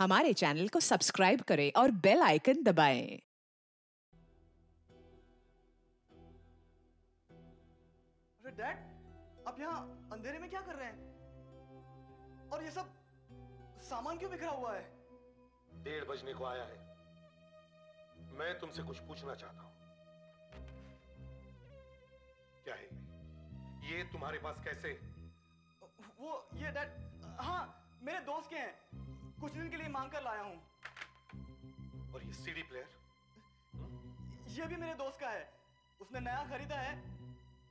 हमारे चैनल को सब्सक्राइब करें और बेल आइकन दबाएं। अरे डैड, आप यहाँ अंधेरे में क्या कर रहे हैं? और ये सब सामान क्यों बिखरा हुआ है? 1:30 बजने को आया है। मैं तुमसे कुछ पूछना चाहता हूं। क्या है ये तुम्हारे पास कैसे? ये डैड, हाँ, मेरे दोस्त के हैं। कुछ दिन के लिए मांग कर लाया हूँ। और ये सीडी प्लेयर? ये भी मेरे दोस्त का है। उसने नया खरीदा है,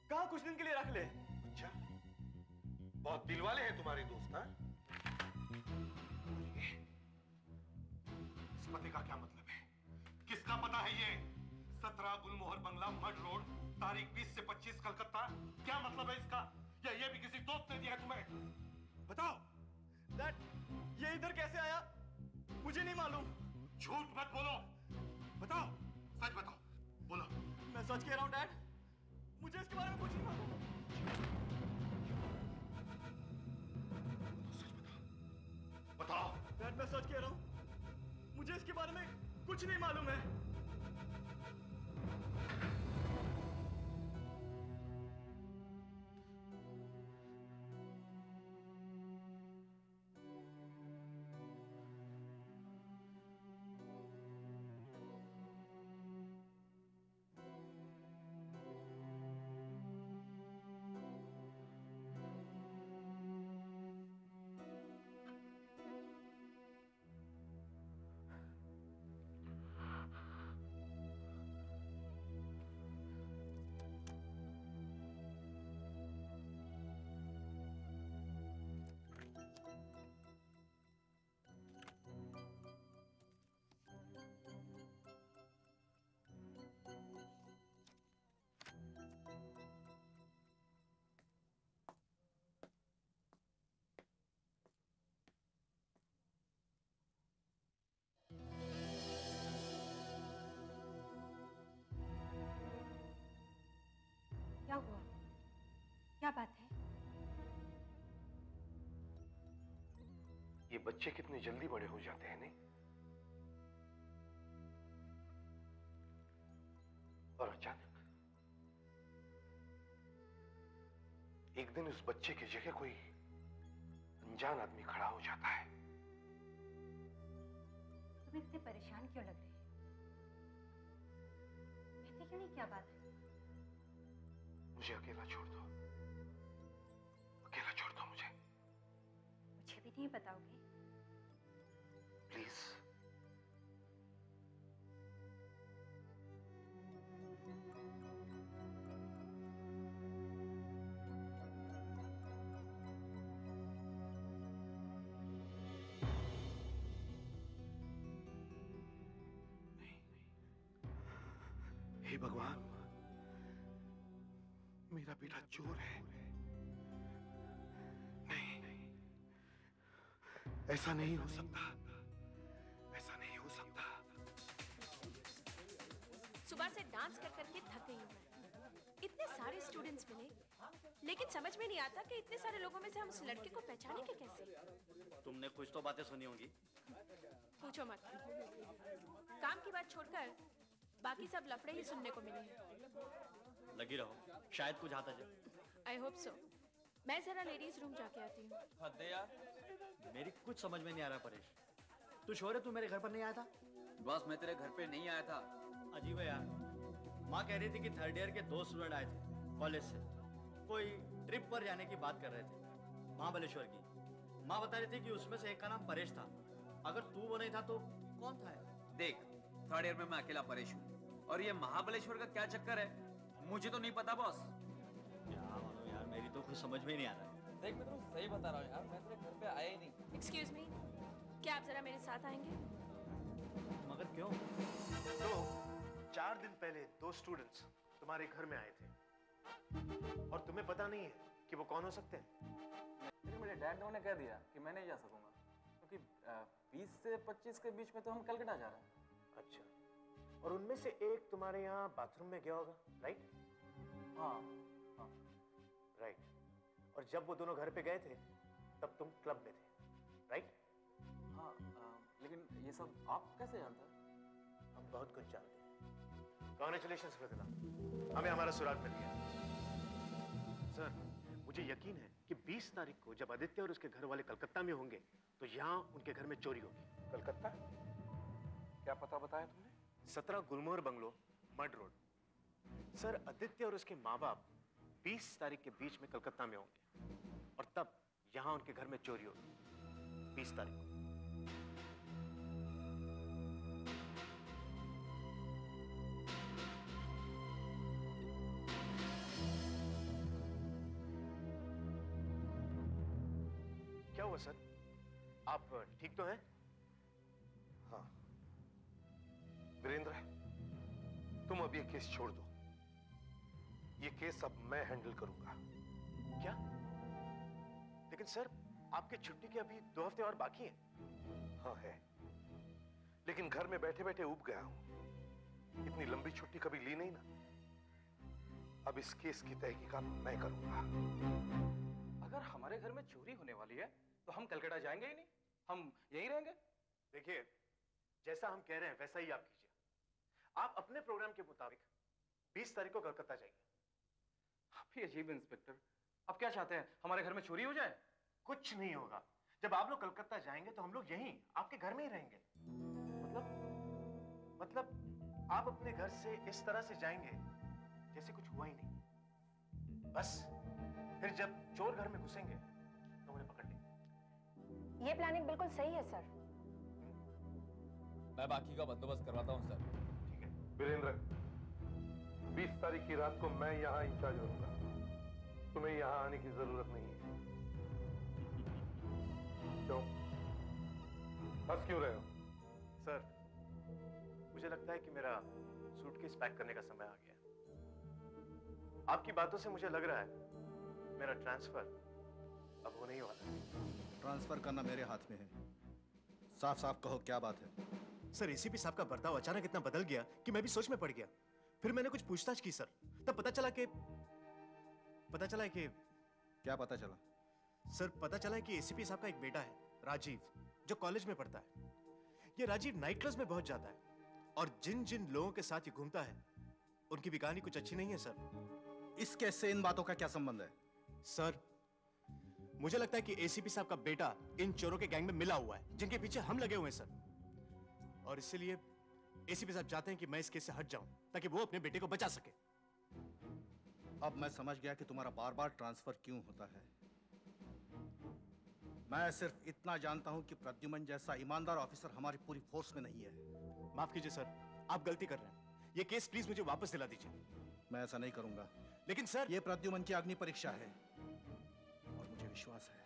कहा कुछ दिन के लिए रख ले। अच्छा, बहुत दिल वाले हैं तुम्हारे दोस्त। हाँ, इस पते का क्या मतलब है? किसका पता है ये? 17 गुलमोहर बंगला, मड रोड, तारीख 20 से 25 कलकत्ता। क्या मतलब है इसका? या ये भी किसी दोस्त ने दिया है तुम्हें? बताओ। डैड, ये इधर कैसे आया मुझे नहीं मालूम। झूठ मत बोलो, बताओ, सच बताओ, बोलो। मैं सच कह रहा हूँ डैड, मुझे इसके बारे में कुछ नहीं मालूम। सच बताओ, बताओ। डैड, मैं सच कह रहा हूँ, मुझे इसके बारे में कुछ नहीं मालूम है। क्या हुआ? क्या बात है? ये बच्चे कितने जल्दी बड़े हो जाते हैं, नहीं? और अचानक एक दिन उस बच्चे की जगह कोई अनजान आदमी खड़ा हो जाता है। तुम इतने परेशान क्यों लग रहे हैं? कहते क्यों नहीं क्या बात है? मुझे अकेला छोड़ दो, अकेला छोड़ दो मुझे। मुझे भी नहीं बताओगे? प्लीज। हे भगवान, मेरा बेटा चोर है। नहीं, ऐसा नहीं हो सकता, ऐसा नहीं हो सकता। सुबह से डांस कर करके थक गई हूँ मैं। इतने सारे स्टूडेंट्स मिले, लेकिन समझ में नहीं आता कि इतने सारे लोगों में से हम उस लड़के को पहचानेंगे कैसे। तुमने कुछ तो बातें सुनी होंगी। पूछो मत। काम की बात छोड़कर बाकी सब लफड़े ही सुनने को मिले हैं। लगी रहो, शायद कुछ आता जाए। I hope so. मैं जरा लेडीज रूम जाके आती हूँ। हद है यार, मेरी कुछ समझ में नहीं आ रहा। परेश, तू श्योर है तू मेरे घर पर नहीं आया था? बॉस, मैं तेरे घर पे नहीं आया था। अजीब है यार। माँ कह रही थी कि थर्ड ईयर के 2 स्टूडेंट आए थे कॉलेज से, कोई ट्रिप पर जाने की बात कर रहे थे महाबलेश्वर की। माँ बता रही थी कि उसमें से एक का नाम परेश था। अगर तू वो नहीं था तो कौन था यार? देख, थर्ड ईयर में मैं अकेला परेश हूँ, और ये महाबलेश्वर का क्या चक्कर है मुझे तो नहीं पता बॉस। क्या मानो यार, मेरी तो कुछ समझ में ही नहीं आ रहा। देख, मैं तुझे सही बता रहा हूँ यार, मैं तेरे घर पे आया ही नहीं। एक्सक्यूज मी, क्या आप जरा मेरे साथ आएंगे? मगर क्यों? तो 4 दिन पहले 2 स्टूडेंट्स तुम्हारे घर में आए थे, और तुम्हें पता नहीं है कि वो कौन हो सकते हैं? मेरे डैड ने कह दिया कि मैं नहीं जा सकूंगा, क्योंकि 20 से 25 के बीच में तो हम कलकत्ता जा रहे हैं। अच्छा, और उनमें से एक तुम्हारे यहाँ बाथरूम में गया होगा, राइट? हाँ हाँ राइट। और जब वो दोनों घर पे गए थे तब तुम क्लब में थे, राइट? हाँ, ये सब आप कैसे जानते हैं? हम बहुत कुछ जानते हैं। कॉन्ग्रेचुलेशंस मिथिला, हमें हमारा सुराग मिल गया। सर, मुझे यकीन है कि 20 तारीख को जब आदित्य और उसके घर वाले कलकत्ता में होंगे तो यहाँ उनके घर में चोरी होगी। कलकत्ता? क्या पता बताया तुमने? 17 Gulmohar bungalow, mud road. Sir, Aditya और उसके माँ बाप 20 तारीख के बीच में कलकत्ता में होंगे और तब यहाँ उनके घर में चोरी होगी 20 तारीख को। क्या हुआ सर? आप ठीक तो हैं? हाँ वीरेंद्र, तुम अब ये केस छोड़ दो। ये केस अब मैं हैंडल करूंगा। क्या? लेकिन सर, आपकी छुट्टी के अभी 2 हफ्ते और बाकी हैं। हाँ है, लेकिन घर में बैठे बैठे उब गया हूं। इतनी लंबी छुट्टी कभी ली नहीं ना। अब इस केस की तहकीकात मैं करूंगा। अगर हमारे घर में चोरी होने वाली है तो हम कलकत्ता जाएंगे ही नहीं, हम यहीं रहेंगे। देखिए, जैसा हम कह रहे हैं वैसा ही आप कीजिए। आप अपने प्रोग्राम के मुताबिक 20 तारीख को कलकत्ता जाइए। आप ही अजीब इंस्पेक्टर, आप क्या चाहते हैं, हमारे घर में चोरी हो जाए? कुछ नहीं होगा। जब आप लोग कलकत्ता जाएंगे तो हम लोग यहीं आपके घर में ही रहेंगे। मतलब आप अपने घर से इस तरह से जाएंगे जैसे कुछ हुआ ही नहीं। बस फिर जब चोर घर में घुसेंगे तो उन्हें पकड़ लेंगे। ये प्लानिंग बिल्कुल सही है सर। मैं बाकी का बंदोबस्त करवाता हूँ सर। ठीक है वीरेंद्र, 20 तारीख की रात को मैं यहाँ इंचार्ज रहूंगा। तुम्हें यहाँ आने की जरूरत नहीं है। क्यों? हंस क्यों रहे हो? सर, मुझे लगता है कि मेरा सूटकेस पैक करने का समय आ गया है। आपकी बातों से मुझे लग रहा है मेरा ट्रांसफर अब होने ही वाला है। ट्रांसफर करना मेरे हाथ में है। साफ साफ कहो, क्या बात है? सर, एसीपी साहब का बर्ताव अचानक इतना बदल गया कि मैं भी सोच में पड़ गया। फिर मैंने कुछ पूछताछ की सर, तब पता चला कि क्या पता चला? सर, पता चला कि एसीपी साहब का एक बेटा है राजीव, जो कॉलेज में पढ़ता है। ये राजीव नाइट क्लब्स में बहुत जाता है और जिन जिन लोगों के साथ ये घूमता है उनकी भी कहानी कुछ अच्छी नहीं है सर। इस केस से इन बातों का क्या संबंध है? सर, मुझे लगता है कि एसीपी साहब का बेटा इन चोरों के गैंग में मिला हुआ है जिनके पीछे हम लगे हुए हैं सर। और इसीलिए एसीपी साहब चाहते हैं कि मैं इस केस से हट जाऊं ताकि वो अपने बेटे को बचा सके। अब मैं समझ गया कि तुम्हारा बार बार ट्रांसफर क्यों होता है। मैं सिर्फ इतना जानता हूं कि प्रद्युमन जैसा ईमानदार ऑफिसर हमारी पूरी फोर्स में नहीं है। माफ कीजिए सर, आप गलती कर रहे हैं। ये केस प्लीज मुझे वापस दिला दीजिए। मैं ऐसा नहीं करूंगा। लेकिन सर, ये प्रद्युमन की अग्नि परीक्षा है और मुझे विश्वास है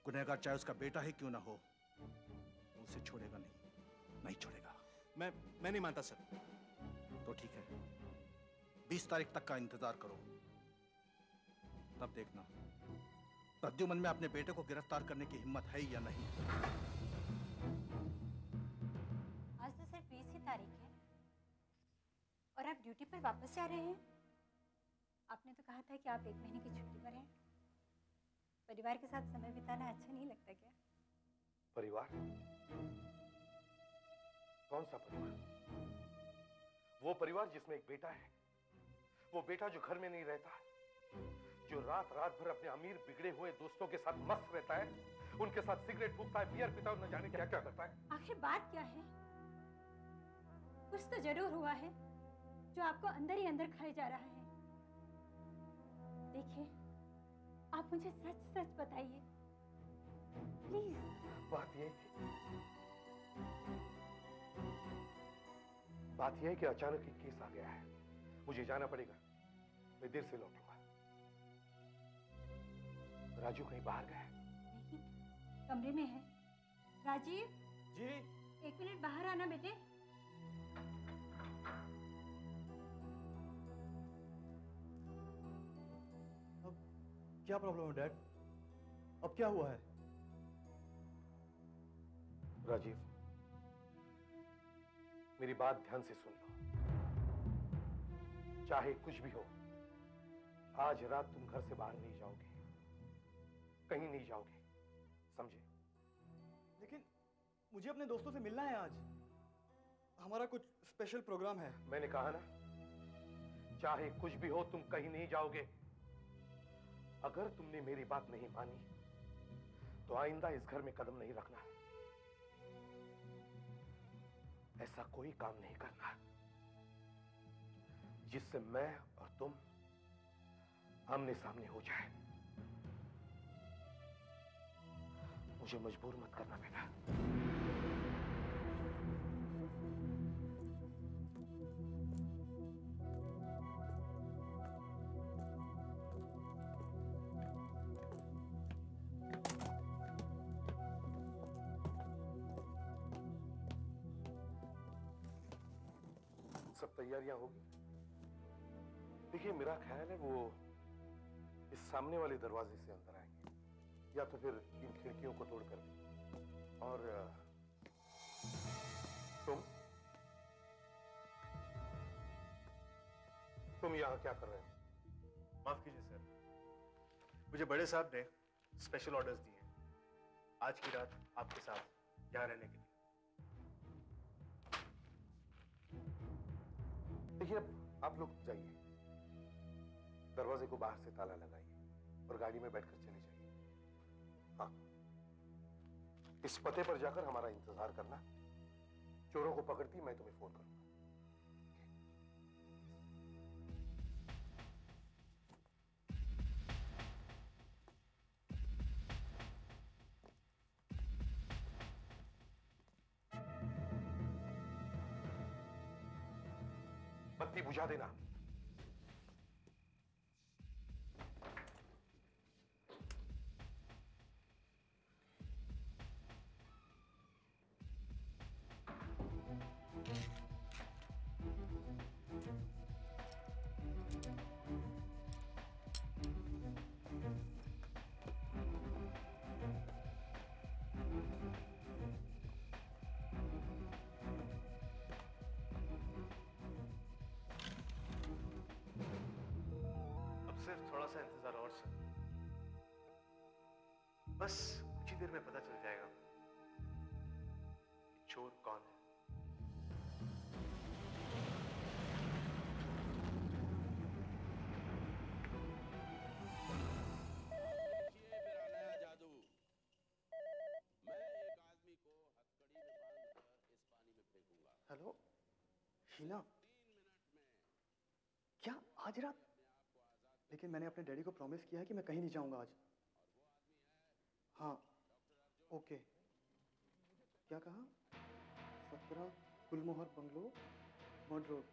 गुनहगार चाहे उसका बेटा ही क्यों ना हो, वो उसे छोड़ेगा नहीं छोड़ेगा। मैं नहीं मानता सर। तो ठीक है, 20 तारीख तक का इंतजार करो। तब देखना प्रद्युमन में अपने बेटे को गिरफ्तार करने की हिम्मत है या नहीं। आज तो सिर्फ 20 ही तारीख है और आप ड्यूटी पर वापस जा रहे हैं। आपने तो कहा था कि आप 1 महीने की छुट्टी पर हैं। परिवार के साथ समय बिताना अच्छा नहीं लगता क्या? परिवार? कौन सा परिवार? वो परिवार जिसमें एक बेटा है। वो बेटा जो घर में नहीं रहता, जो रात भर अपने अमीर बिगड़े हुए दोस्तों के साथ मस्त रहता है, उनके साथ सिगरेट फूकता है, बियर पीता है और न जाने क्या क्या करता है। आखिर बात क्या है? कुछ तो जरूर हुआ है जो आपको अंदर ही अंदर खाए जा रहा है। देखिए, आप मुझे सच सच बताइए प्लीज। बात यह है कि अचानक ही केस आ गया है। मुझे जाना पड़ेगा, मैं देर से लौटूंगा। राजू कहीं बाहर गया है? नहीं, कमरे में है। राजीव जी। 1 मिनट बाहर आना बेटे। अब क्या प्रॉब्लम है डैड? अब क्या हुआ है? राजीव, मेरी बात ध्यान से सुन लो। चाहे कुछ भी हो, आज रात तुम घर से बाहर नहीं जाओगे, कहीं नहीं जाओगे, समझे? लेकिन मुझे अपने दोस्तों से मिलना है आज। हमारा कुछ स्पेशल प्रोग्राम है। मैंने कहा ना, चाहे कुछ भी हो तुम कहीं नहीं जाओगे। अगर तुमने मेरी बात नहीं मानी तो आइंदा इस घर में कदम नहीं रखना। ऐसा कोई काम नहीं करना जिससे मैं और तुम आमने सामने हो जाए। मुझे मजबूर मत करना बेटा। सब तैयारियां होगी। देखिए, मेरा ख्याल है वो इस सामने वाले दरवाजे से अंदर आएंगे, या तो फिर इन खिड़कियों को तोड़कर भी। और तुम यहां क्या कर रहे हो? माफ कीजिए सर, मुझे बड़े साहब ने स्पेशल ऑर्डर्स दिए हैं आज की रात आपके साथ यहाँ रहने के लिए। देखिए, अब आप लोग जाइए, दरवाजे को बाहर से ताला लगाइए और गाड़ी में बैठकर चले जाइए। हाँ, इस पते पर जाकर हमारा इंतजार करना। चोरों को पकड़ती मैं तुम्हें फोन करूंगा। बत्ती बुझा देना। सिर्फ थोड़ा सा इंतजार और सर, बस कुछ ही देर में पता चल जाएगा कि चोर कौन है। जादू। मैं एक आदमी को हथकड़ी में बांधकर इस पानी में फेंकूंगा। हेलो शीला, क्या आज रात? लेकिन मैंने अपने डैडी को प्रॉमिस किया है कि मैं कहीं नहीं जाऊंगा आज। हाँ, ओके। क्या कहा? 17 गुलमोहर बंगलो, मड रोड।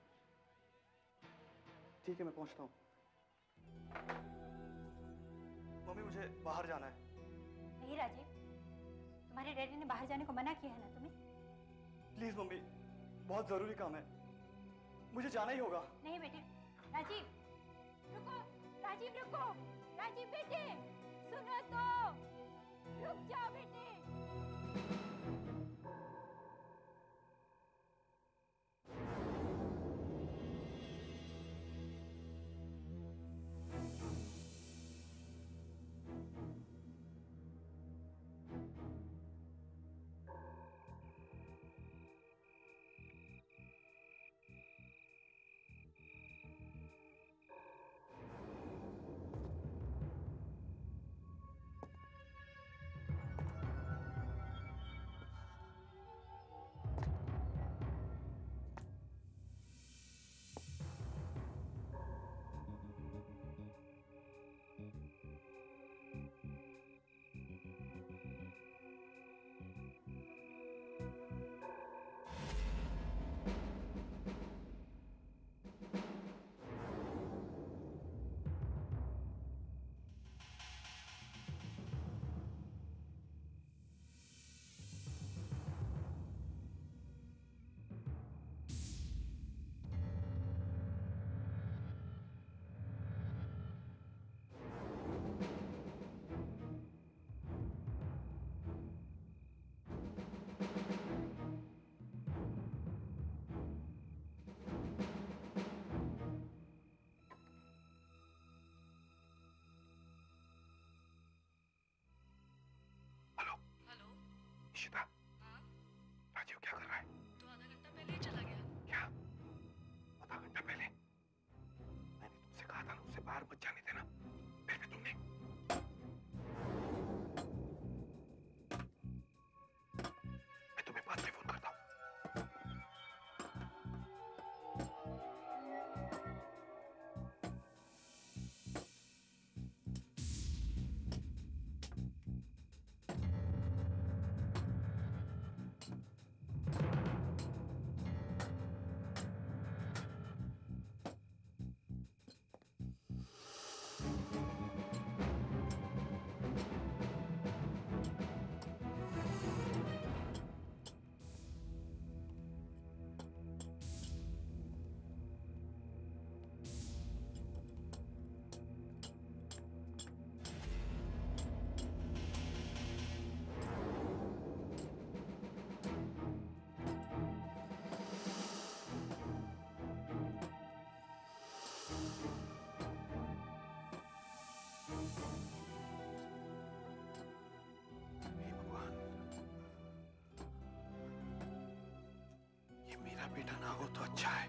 ठीक है, मैं पहुंचता हूँ। मम्मी, मुझे बाहर जाना है। नहीं राजीव, तुम्हारे डैडी ने बाहर जाने को मना किया है ना तुम्हें। प्लीज मम्मी, बहुत जरूरी काम है, मुझे जाना ही होगा। नहीं बेटे, राजीव रुको, राजीव रुको, राजीव बेटे सुनो तो, रुक जाओ बेटे। इशिता, राजीव क्या कर रहा है? तो आधा घंटा पहले ही चला गया। क्या? आधा घंटा पहले? मैंने तुमसे कहा था ना उसे बाहर मत जाने देना, फिर भी तुमने। मैं तुम्हें बाद में फोन करता हूँ। मेरा बेटा ना हो तो अच्छा है।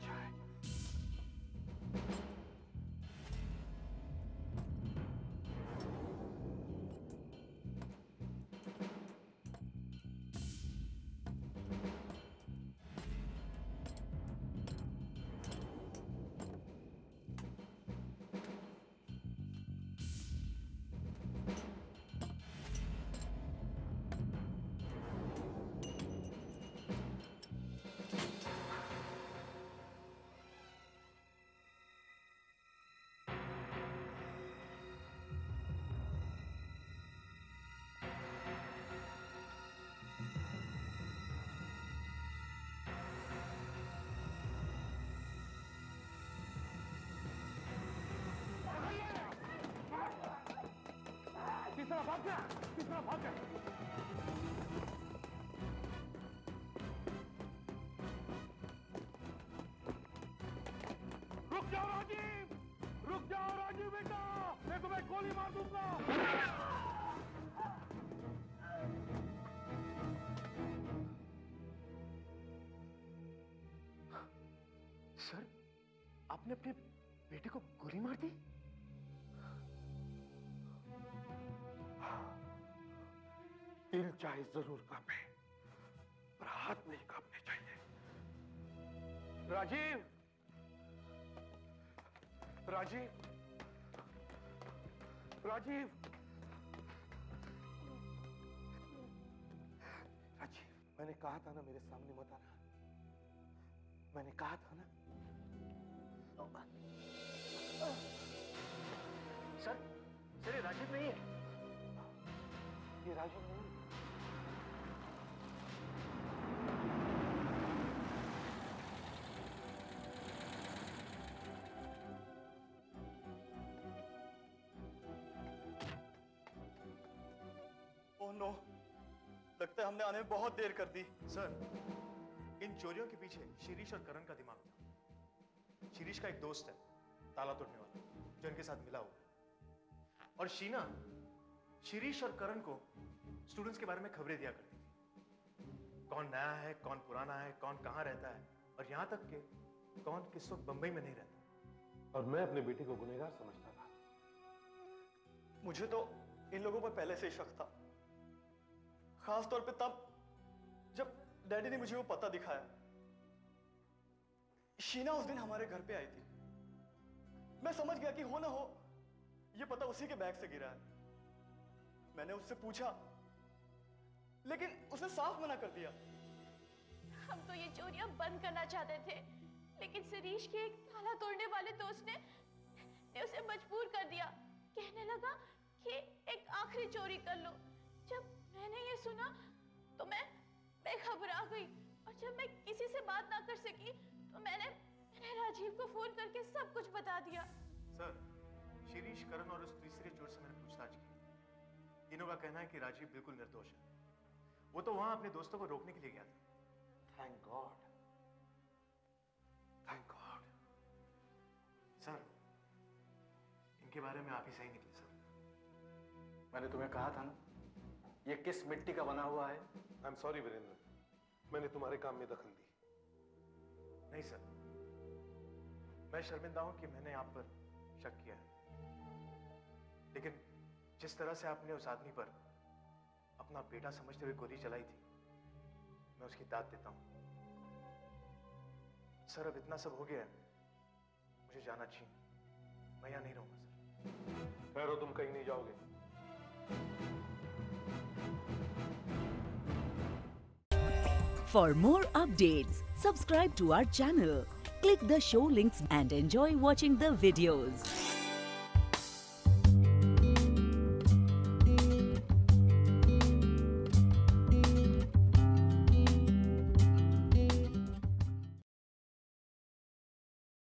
तीसरा भाग गया, तीसरा भाग गया। रुक जाओ राजीव, रुक जाओ राजीव बेटा, मैं तुम्हें गोली मार दूंगा। सर, आपने अपने बेटे को गोली मार दी? दिल चाहे जरूर कांपे, पर हाथ नहीं कांपने चाहिए। राजीव, राजीव, राजीव, राजीव, मैंने कहा था ना मेरे सामने मत आना, मैंने कहा था ना। सर, ये राजीव नहीं है। ये राजीव नहीं है। ओह नो, लगता है हमने आने में बहुत देर कर दी। सर, इन चोरियों के पीछे शिरीष और करण का दिमाग था। शिरीष का एक दोस्त है, ताला तोड़ने वाला, जो इनके साथ मिला हुआ है। और शीना शिरीष और करण को स्टूडेंट्स के बारे में खबरें दिया करती थी। कौन नया है, कौन पुराना है, कौन कहां रहता है, और यहां तक कि कौन किस वक्त बंबई में नहीं रहता। और मैं अपने बेटे को गुनहगार समझता था। मुझे तो इन लोगों पर पहले से ही शक था, खास तौर पे तब जब डैडी ने मुझे वो पता दिखाया। शीना उस दिन हमारे घर पे आई थी। मैं समझ गया कि हो ना हो ये पता उसी के बैग से गिरा है। मैंने उससे पूछा, लेकिन उसने साफ मना कर दिया। हम तो ये चोरियां बंद करना चाहते थे, लेकिन शिरीष के एक ताला तोड़ने वाले दोस्त ने उसे मजबूर कर दिया। कहने लगा कि एक आखिरी चोरी कर लो। जब मैंने ये सुना तो मैं घबरा गई, और जब मैं किसी से बात ना कर सकी तो मैंने राजीव को फोन करके सब कुछ बता दिया। सर, शिरीष, करण और उस तीसरे चोर से मैंने पूछताछ की। तीनों का कहना है कि राजीव बिल्कुल निर्दोष है। वो तो वहां अपने दोस्तों को रोकने के लिए गया था। Thank God, thank God. Sir, इनके बारे में आप ही सही निकले सर। मैंने तुम्हें कहा था ना, ये किस मिट्टी का बना हुआ है। आई एम सॉरी वीरेंद्र, मैंने तुम्हारे काम में दखल दी। नहीं सर, मैं शर्मिंदा हूं कि मैंने आप पर शक किया है, लेकिन जिस तरह से आपने उस आदमी पर अपना बेटा समझते हुए गोली चलाई थी, मैं उसकी दाद देता हूं। सर अब इतना सब हो गया है, मुझे जाना चाहिए, मैं यहां नहीं रहूंगा सर। ठहरो, तुम कहीं नहीं जाओगे। For more updates, subscribe to our channel, click the show links and enjoy watching the videos.